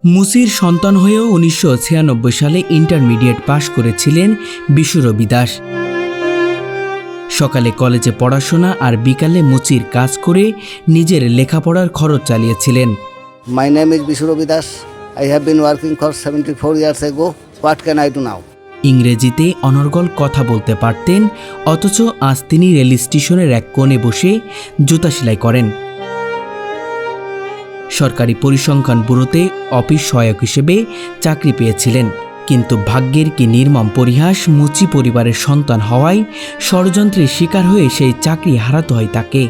মুসির সন্তান হয়েও ১৯৯৬ সালে ইন্টারমিডিয়েট পাশ করেছিলেন বিশ্বরবি দাস। সকালে কলেজে পড়াশোনা আর বিকালে মুচির কাজ করে নিজের লেখাপড়ার খরচ চালিয়েছিলেন। My name is Bishurabi Das. I have been working for 74 years ago. What can I do now? ইংরেজিতে অনর্গল কথা বলতে পারতেন, অথচ আজ তিনি রেল স্টেশনের এক কোণে বসে জুতা সেলাই করেন। সরকারি পরিসংখ্যান ব্যুরোতে অফিস সহায়ক হিসেবে চাকরি পেয়েছিলেন, কিন্তু ভাগ্যের কি নির্মম পরিহাস, মুচি পরিবারের সন্তান হওয়ায় ষড়যন্ত্রের শিকার হয়ে সেই চাকরি হারাতে হয় তাকে।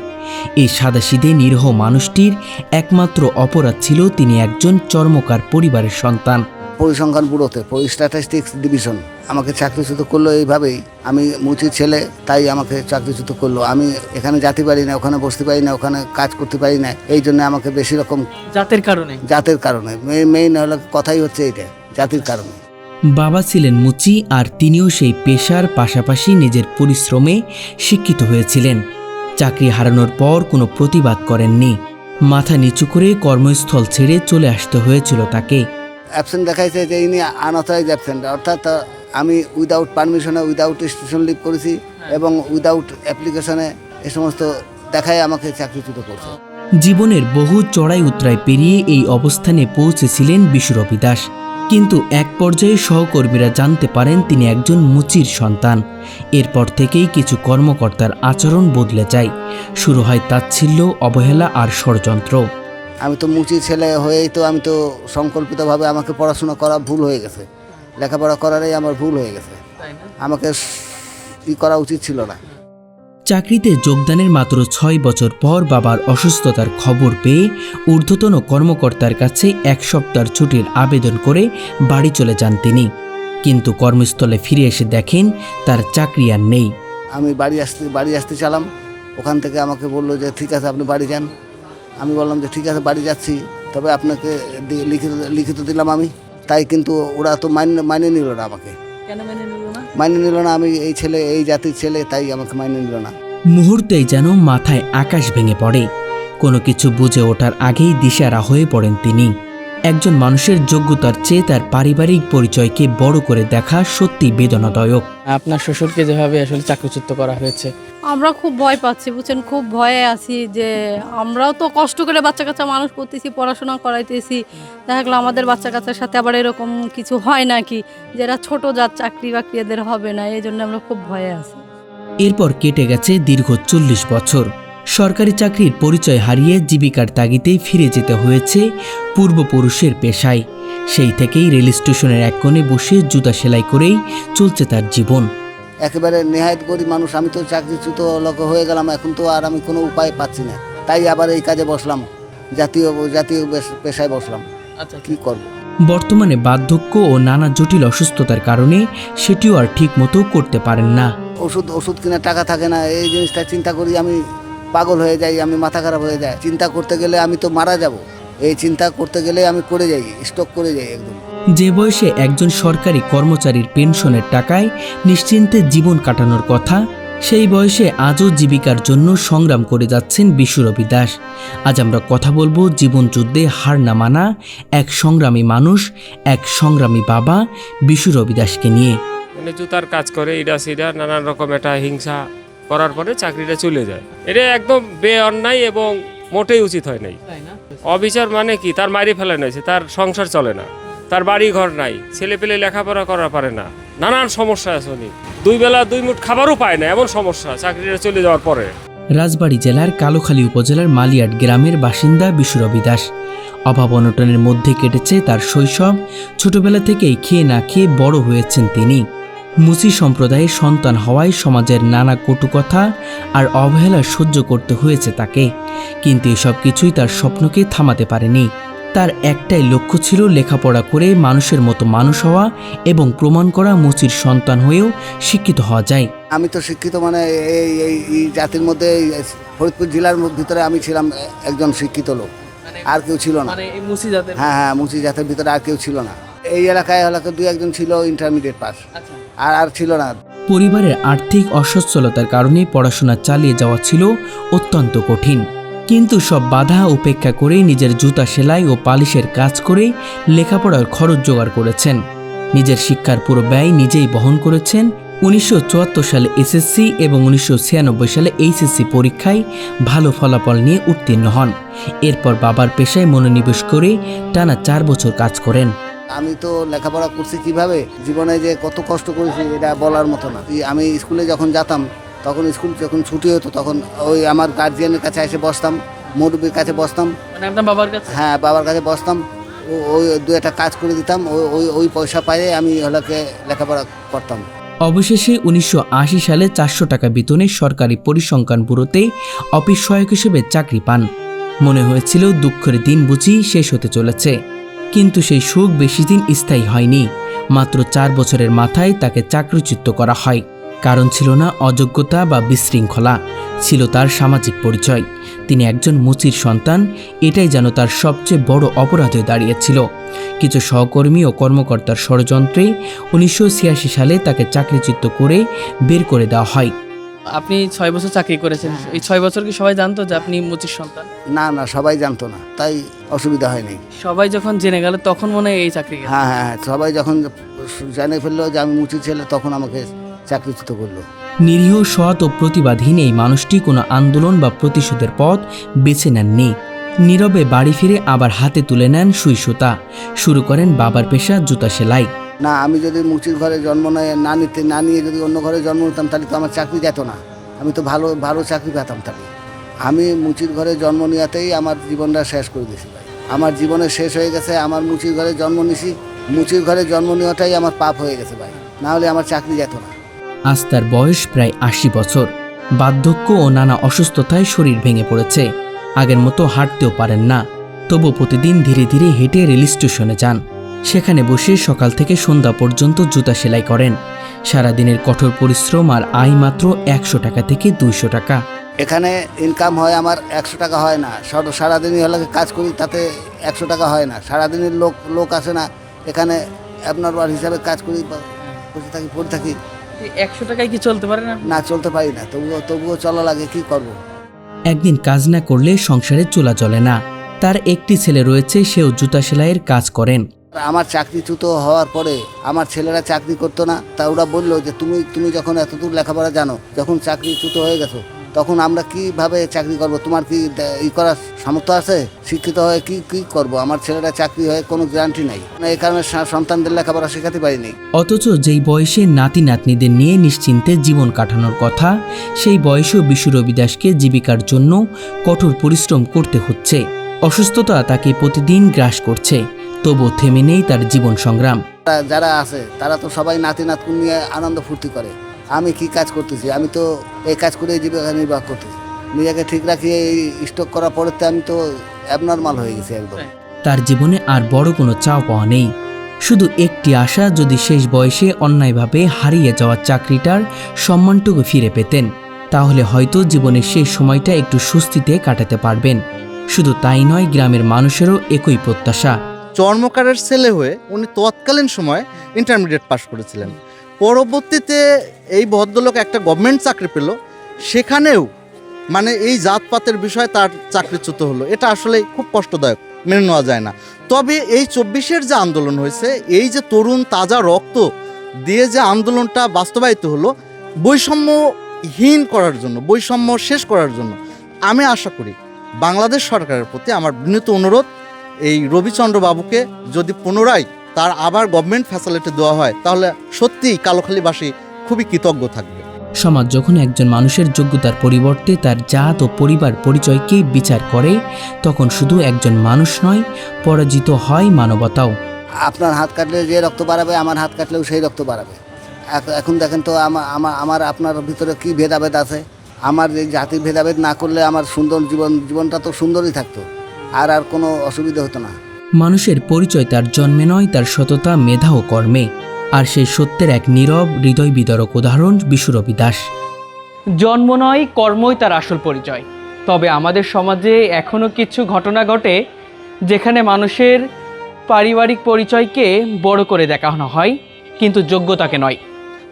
এই সাদাসিধে নিরীহ মানুষটির একমাত্র অপরাধ ছিল তিনি একজন চর্মকার পরিবারের সন্তান। পরিসংখ্যান ব্যুরোতে স্ট্যাটিস্টিক্স ডিভিশন আমাকে চাকরিচ্যুত করলো এইভাবেই। আমি মুচির ছেলে, তাই আমাকে চাকরিচ্যুত করলো। আমি এখানে যেতে পারি না, ওখানে বসতে পারি না, ওখানে কাজ করতে পারি না। এই জন্য আমাকে বেশি রকম জাতের কারণে মেইন হলো কথাই হচ্ছে এইটা, জাতির কারণে। বাবা ছিলেন মুচি, আর তিনিও সেই পেশার পাশাপাশি নিজের পরিশ্রমে শিক্ষিত হয়েছিলেন। চাকরি হারানোর পর কোনো প্রতিবাদ করেননি, মাথা নিচু করে কর্মস্থল ছেড়ে চলে আসতে হয়েছিল তাকে। অ্যাবসেন্ট দেখাইছে যে ইনি আনঅথরাইজ অ্যাবসেন্ট, অর্থাৎ আমি উইদাউট পারমিশনে, উইদাউট স্টেশন লিভ করেছি এবং উইদাউট অ্যাপ্লিকেশনে এ সমস্ত দেখায় আমাকে চাকরিচ্যুত করছে। জীবনের বহু চড়াই উতরাই পেরিয়ে এই অবস্থানে পৌঁছেছিলেন বিশ্বরবি দাস, কিন্তু এক পর্যায়ে সহকর্মীরা জানতে পারেন তিনি একজন মুচির সন্তান। এরপর থেকেই কিছু কর্মকর্তার আচরণ বদলে যায়। শুরু হয় তাচ্ছিল্য, অবহেলা আর ষড়যন্ত্র। আমি তো মুচির ছেলে হয়েই তো আমি তো সংকল্পিতভাবে আমাকে পড়াশোনা করা ভুল হয়ে গেছে, লেখাপড়া করারই আমার ভুল হয়ে গেছে, আমাকে করা উচিত ছিল না। চাকরিতে যোগদানের মাত্র ৬ বছর পর বাবার অসুস্থতার খবর পেয়ে ঊর্ধ্বতন কর্মকর্তার কাছে ১ সপ্তাহের ছুটির আবেদন করে বাড়ি চলে যান তিনি, কিন্তু কর্মস্থলে ফিরে এসে দেখেন তার চাকরি আর নেই। আমি বাড়ি আসতে চালাম, ওখান থেকে আমাকে বললো যে ঠিক আছে আপনি বাড়ি যান। আমি বললাম যে ঠিক আছে বাড়ি যাচ্ছি, তবে আপনাকে লিখিত দিলাম আমি, তাই কিন্তু ওরা তো মাইনে নিল না আমাকে। কেন মাইনে নিল না? আমি এই ছেলে, এই জাতির ছেলে, তাই আমাকে মাইনে নিল না। মুহূর্তেই যেন মাথায় আকাশ ভেঙে পড়ে। কোনো কিছু বুঝে ওঠার আগেই দিশারা হয়ে পড়েন তিনি। একজন মানুষের যোগ্যতার চেয়ে তার পারিবারিক পরিচয়কে বড় করে দেখা সত্যি বেদনাদায়ক। আপনার শ্বশুরকে যেভাবে আসলে চাকরিচ্যুত করা হয়েছে, আমরা খুব ভয় পাচ্ছি, বুঝছেন, খুব ভয়ে আছি যে আমরাও তো কষ্ট করে বাচ্চা কাচ্চা মানুষ করতেছি, পড়াশোনা করাইতেছি, দেখা গেলো আমাদের বাচ্চা কাচ্চার সাথে আবার এরকম কিছু হয় নাকি, যারা ছোট জাত চাকরি বাকরি এদের হবে না, এই জন্য আমরা খুব ভয়ে আছি। এরপর কেটে গেছে দীর্ঘ ৪০ বছর। সরকারি চাকরির পরিচয় হারিয়ে জীবিকার তাগিদে ফিরে যেতে হয়েছে পূর্বপুরুষের পেশায়। সেই থেকেই রেল স্টেশনের এক কোণে বসে জুতা সেলাই করেই চলছে তার জীবন। একেবারে নেহায়েত গরিব মানুষ, আমি তো চাকরিচ্যুত হয়ে গেলাম, এখন তো আর আমি কোনো উপায় পাচ্ছি না, তাই আবার এই কাজে বসলাম, জাতীয় পেশায় বসলাম। আচ্ছা, কি করব? বর্তমানে বার্ধক্য ও নানা জটিল অসুস্থতার কারণে সেটিও আর ঠিক মতো করতে পারেন না। ওষুধ কেনার টাকা থাকে না, এই জিনিসটা চিন্তা করি আমি পাগল হয়ে যাই, আমি মাথা খারাপ হয়ে যায়। চিন্তা করতে গেলে আমি তো মারা যাব, এই চিন্তা করতে গেলে আমি করে যাই, স্ট্রোক করে যাই একদম। যে বয়সে একজন সরকারি কর্মচারীর পেনশনের টাকায় নিশ্চিন্তে জীবন কাটানোর কথা, সেই বয়সে আজও জীবিকার জন্য সংগ্রাম করে যাচ্ছেন বিশ্বরবি দাস। আজ আমরা কথা বলবো জীবন যুদ্ধে হার না মানা এক সংগ্রামী মানুষ, এক সংগ্রামী বাবা বিশ্বরবি দাসকে নিয়ে। জুতার কাজ করে, এটা সেটা নানান রকম একটা হিংসা করার পরে চাকরিটা চলে যায়। এটা একদম অন্যায় এবং মোটেই উচিত হয় নাই। অবিচার মানে কি, তার মারি ফেলে নাইছে, তার সংসার চলে না, তার বাড়ি ঘর নাই, ছেলে পেলে লেখাপড়া করা পারে না, নানান সমস্যা আছে। উনি 2 বেলা 2 মুঠ খাবারও পায় না, এমন সমস্যা চাকরিটা চলে যাওয়ার পরে। রাজবাড়ী জেলার কালোখালী উপজেলার মালিয়াট গ্রামের বাসিন্দা বিশ্বরবি দাস। অভাব অনটনের মধ্যে কেটেছে তার শৈশব। ছোটবেলা থেকেই খেয়ে না খেয়ে বড় হয়েছেন তিনি। মুসি সম্প্রদায়ের সন্তান হওয়ায় সমাজের নানা কটু কথা আর অবহেলা সহ্য করতে হয়েছে তাকে, কিন্তু এসব কিছুই তার স্বপ্নকে থামাতে পারেনি। তার একটাই লক্ষ্য ছিল লেখাপড়া করে মানুষের মতো মানুষ হওয়া এবং প্রমাণ করা মুচির সন্তান হয়েও শিক্ষিত হওয়া যায়। আমি তো শিক্ষিত, মানে এই জাতির মধ্যে, ফরিদপুর জেলার ভিতরে আমি ছিলাম একজন শিক্ষিত লোক, আর কেউ ছিল না। হ্যাঁ, মুচি জাতের ভিতরে আর কেউ ছিল না। এই এলাকায় 2-1জন ছিল ইন্টারমিডিয়েট পাস, আর ছিল না। পরিবারের আর্থিক অসচ্ছলতার কারণে পড়াশোনা চালিয়ে যাওয়া ছিল অত্যন্ত কঠিন। কিন্তু সব বাধা উপেক্ষা করে নিজের জুতা সেলাই ও পালিশের কাজ করে লেখাপড়ার খরচ জোগাড় করেছেন। নিজের শিক্ষার পুরো ব্যয় নিজেই বহন করেছেন। 1974 সালে এসএসসি এবং 1996 সালে এইচএসসি পরীক্ষায় ভালো ফলাফল নিয়ে উত্তীর্ণ হন। এরপর বাবার পেশায় মনোনিবেশ করে টানা 4 বছর কাজ করেন। আমি তো লেখাপড়া করছি কিভাবে, জীবনে যে কত কষ্ট করেছি এটা বলার মতো না। আমি স্কুলে যখন যেতাম তখন স্কুল যখন ছুটি হতো তখন ওই আমার গার্জিয়ানের কাছে এসে বসতাম, মুরব্বির কাছে বসতাম। মানে আপনার বাবার কাছে? হ্যাঁ, বাবার কাছে বসতাম, ওই দু একটা কাজ করে দিতাম, ওই পয়সা পাইয়ে আমি হলাকে লেখাপড়া করতাম। অবশেষে 1980 সালে 400 টাকা বেতনে সরকারি পরিসংখ্যান ব্যুরোতে অফিস সহায়ক হিসেবে চাকরি পান। মনে হয়েছিল দুঃখের দিন বুঝি শেষ হতে চলেছে, কিন্তু সেই সুখ বেশি দিন স্থায়ী হয়নি। মাত্র 4 বছরের মাথায় তাকে চাকরিচ্যুত করা হয়। কারণ ছিল না অযোগ্যতা বা বিশৃঙ্খলা, ছিল তার সামাজিক পরিচয়। তিনি একজন মুচির সন্তান, এটাই যেন তার সবচেয়ে বড় অপরাধ হয়ে দাঁড়িয়েছিল। কিছু সহকর্মী ও কর্মকর্তার ষড়যন্ত্রে 1986 সালে তাকে চাকরিচ্যুত করে বের করে দেওয়া হয়। আপনি 6 বছর চাকরি করেছেন, এই 6 বছর কি সবাই জানতো যে আপনি মুচির সন্তান? না না, সবাই জানতো না, তাই অসুবিধা হয়নি। সবাই যখন জেনে গেল তখন মনে হয় এই চাকরি গেল। হ্যাঁ হ্যাঁ, সবাই যখন জানে ফেললো যে আমি মুচির ছেলে তখন আমাকে চাকরিচ্যুত করলো। নিরীহ, সৎ ও প্রতিবাদহীন এই মানুষটি কোনো আন্দোলন বা প্রতিশোধের পথ বেছে নেননি। নীরবে বাড়ি ফিরে আবার হাতে তুলে নেন সুই সুতা, শুরু করেন বাবার পেশা জুতা সেলাই। না, আমি যদি মুচির ঘরে জন্ম না নিয়ে যদি অন্য ঘরে জন্ম নিতাম তাহলে তো আমার চাকরি যেত না, আমি তো ভালো ভালো চাকরি পেতাম। তাহলে আমি মুচির ঘরে জন্ম নেওয়াতেই আমার জীবনটা শেষ করে দিয়েছি ভাই। আমার জীবনে শেষ হয়ে গেছে, আমার মুচির ঘরে জন্ম নিয়েছি, মুচির ঘরে জন্ম নেওয়াটাই আমার পাপ হয়ে গেছে ভাই, না হলে আমার চাকরি যেত না। আজ তার বয়স প্রায় 80 বছর। বার্ধক্য ও নানা অসুস্থতায় শরীর ভেঙে পড়েছে। আগের মতো হাঁটতেও পারেন না, তবু প্রতিদিন ধীরে ধীরে হেঁটে রেল স্টেশনে যান। সেখানে বসে সকাল থেকে সন্ধ্যা পর্যন্ত জুতা সেলাই করেন। সারাদিনের কঠোর পরিশ্রম আর আয় মাত্র 100 টাকা থেকে 200 টাকা। এখানে ইনকাম হয় আমার 100 টাকা হয় না, সারাদিনই হলে কাজ করি তাতে 100 টাকা হয় না। সারাদিনের লোক আসে না এখানে, অ্যাবনর্মাল হিসাবে কাজ করি, বসে থাকি, পড়ে থাকি। 100 টাকায় কি চলতে পারে না? না, চলতে পারি না, তবুও চলা লাগে, কি করব। একদিন কাজ না করলে সংসারে চলা চলে না। তার একটি ছেলে রয়েছে, সেও জুতা সেলাইয়ের কাজ করেন। আমার চাকরিচ্যুত হওয়ার পরে আমার ছেলেরা চাকরি করতো না, তা ওরা বললো যে তুমি যখন এতদূর লেখাপড়া জানো, যখন চাকরিচ্যুত হয়ে গেছো তখন আমরা কিভাবে চাকরি করব, তোমার কি করার সামর্থ্য আছে? শিক্ষিত হয়ে কি করব? আমার ছেলেরা চাকরি হয়ে কোনো গ্যারান্টি নাই, এই কারণে সন্তানদের লেখাপড়া শেখাতে পারিনি। অথচ যেই বয়সে নাতি নাতনিদের নিয়ে নিশ্চিন্তে জীবন কাটানোর কথা, সেই বয়সেও বিশু রবি দাসকে জীবিকার জন্য কঠোর পরিশ্রম করতে হচ্ছে। অসুস্থতা তাকে প্রতিদিন গ্রাস করছে, তবু থেমে নেই তার জীবন সংগ্রাম। যারা আছে তারা তো সবাই নাতি নাতকুন নিয়ে আনন্দ ফুর্তি করে। আমি কি কাজ করতেছি? আমি তো এই কাজ করে জীবিকা নির্বাহ করতেছি। নিজেকে ঠিক রাখিয়ে এই স্টক করার পরে আমি তো অ্যাবনর্মাল হয়ে গেছি একদম। তার জীবনে আর বড় কোনো চাওয়া পাওয়া নেই, শুধু একটি আশা, যদি শেষ বয়সে অন্যায়ভাবে হারিয়ে যাওয়া চাকরিটার সম্মানটুকু ফিরে পেতেন, তাহলে হয়তো জীবনের শেষ সময়টা একটু স্বস্তিতে কাটাতে পারবেন। শুধু তাই নয়, গ্রামের মানুষেরও একই প্রত্যাশা। চর্মকারের ছেলে হয়ে উনি তৎকালীন সময় ইন্টারমিডিয়েট পাশ করেছিলেন। পরবর্তীতে এই ভদ্রলোক একটা গভর্নমেন্ট চাকরি পেল, সেখানেও মানে এই জাতপাতের বিষয়ে তার চাকরিচ্যুত হলো। এটা আসলে খুব কষ্টদায়ক, মেনে নেওয়া যায় না। তবে এই 24-এর যে আন্দোলন হয়েছে, এই যে তরুণ তাজা রক্ত দিয়ে যে আন্দোলনটা বাস্তবায়িত হলো বৈষম্যহীন করার জন্য, বৈষম্য শেষ করার জন্য, আমি আশা করি বাংলাদেশ সরকারের প্রতি আমার বিনীত অনুরোধ, এই রবিচন্দ্র বাবুকে যদি পুনরায় তার আবার গভর্নমেন্ট ফ্যাসিলিটি দেওয়া হয় তাহলে সত্যিই কালোখালীবাসী খুবই কৃতজ্ঞ থাকবে। সমাজ যখন একজন মানুষের যোগ্যতার পরিবর্তে তার জাত ও পরিবার পরিচয়কে বিচার করে, তখন শুধু একজন মানুষ নয়, পরাজিত হয় মানবতাও। আপনার হাত কাটলে যে রক্ত বাড়াবে, আমার হাত কাটলেও সেই রক্ত বাড়াবে। এখন দেখেন তো আমার আপনার ভিতরে কি ভেদাভেদ আছে। আমার এই জাতির ভেদাভেদ না করলে আমার সুন্দর জীবনটা তো সুন্দরই থাকতো, আর কোনো অসুবিধা হতো না। মানুষের পরিচয় তার জন্মে নয়, তার সততা, মেধা ও কর্মে। আর সেই সত্যের এক নীরব হৃদয় বিদারক উদাহরণ বিশু রবি দাস। জন্ম নয়, কর্মই তার আসল পরিচয়। তবে আমাদের সমাজে এখনও কিছু ঘটনা ঘটে যেখানে মানুষের পারিবারিক পরিচয়কে বড় করে দেখানো হয়, কিন্তু যোগ্যতাকে নয়।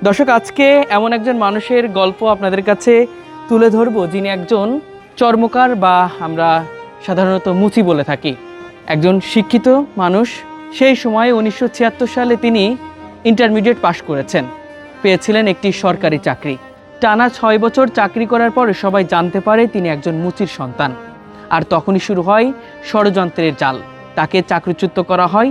দর্শক, আজকে এমন একজন মানুষের গল্প আপনাদের কাছে তুলে ধরব, যিনি একজন চর্মকার বা আমরা সাধারণত মুচি বলে থাকি। একজন শিক্ষিত মানুষ, সেই সময় 1976 সালে তিনি ইন্টারমিডিয়েট পাশ করেছেন, পেয়েছিলেন একটি সরকারি চাকরি। টানা 6 বছর চাকরি করার পরে সবাই জানতে পারে তিনি একজন মুচির সন্তান। আর তখনই শুরু হয় ষড়যন্ত্রের জাল, তাকে চাকরিচ্যুত করা হয়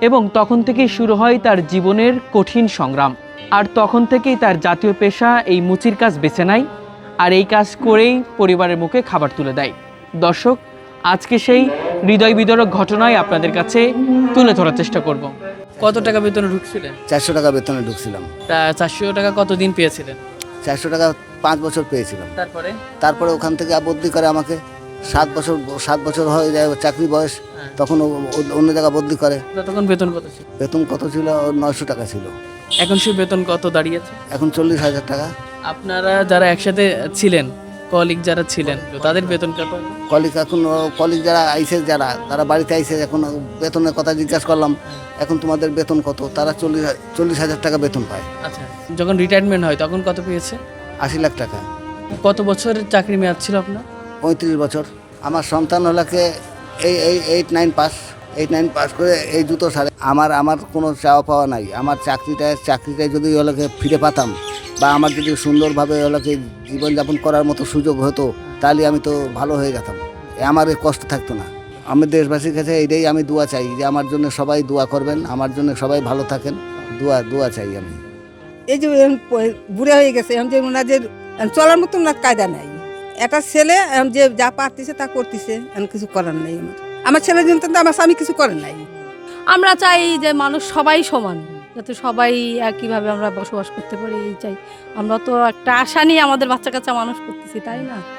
এবং তখন থেকেই শুরু হয় তার জীবনের কঠিন সংগ্রাম। আর তখন থেকেই তার জাতীয় পেশা এই মুচির কাজ বেছে নেয়, আর এই কাজ করেই পরিবারের মুখে খাবার তুলে দেয়। দর্শক, আজকে সেই হৃদয় বিদারক ঘটনায় আপনাদের কাছে তুলে ধরার চেষ্টা করব। কত টাকা বেতনে ঢুকছিলেন? 400 টাকা বেতনে ঢুকছিলাম। তা 400 টাকা কতদিন পেয়েছিলেন? 400 টাকা 5 বছর পেয়েছিলাম। তারপরে ওখান থেকে বদলি করে আমাকে 7 বছর হয়ে যায় চাকরি বয়স, তখন অন্য জায়গা বদলি করে। তখন বেতন কত ছিল? বেতন কত ছিল? 900 টাকা ছিল। এখন সে বেতন কত দাঁড়িয়েছে? এখন 40,000 টাকা। আপনারা যারা একসাথে ছিলেন, কলিগ যারা ছিলেন, তাদের বেতন কত? কলিগ যারা আইসে, তারা বাড়িতে আইসে, এখন বেতনের কথা জিজ্ঞাসা করলাম, এখন তোমাদের বেতন কত? তারা 40,000 টাকা বেতন পায়। আচ্ছা, যখন রিটায়ারমেন্ট হয় তখন কত পেয়েছে? 80 লাখ টাকা। কত বছরের চাকরি মেয়াদ ছিল আপনার? 35 বছর। আমার সন্তান হলাকে এই 8-9 পাস করে এই জুতো সারে। আমার কোনো চাওয়া পাওয়া নাই। আমার চাকরিটায় যদি ওলাকে ফিরে পেতাম, বা আমার যদি সুন্দরভাবে ওলাকে জীবনযাপন করার মতো সুযোগ হতো, তাহলে আমি তো ভালো হয়ে যেতাম, আমার এই কষ্ট থাকতো না। আমি দেশবাসীর কাছে এটাই আমি দোয়া চাই, যে আমার জন্য সবাই দোয়া করবেন, আমার জন্য সবাই ভালো থাকেন, দোয়া চাই আমি। এই যে বুড়ে হয়ে গেছে, এখন যে ওনাদের চলার মতন না কায়দা নাই। একটা ছেলে এখন যে যা পারতেছে তা করতেছে, এখন কিছু করার নেই। আমার ছেলের জন্য তো আমার স্বামী কিছু করেন নাই। আমরা চাই যে মানুষ সবাই সমান, যাতে সবাই একইভাবে আমরা বসবাস করতে পারি, এই চাই। আমরা তো একটা আশা নিয়ে আমাদের বাচ্চা কাচ্চা মানুষ করতেছি, তাই না?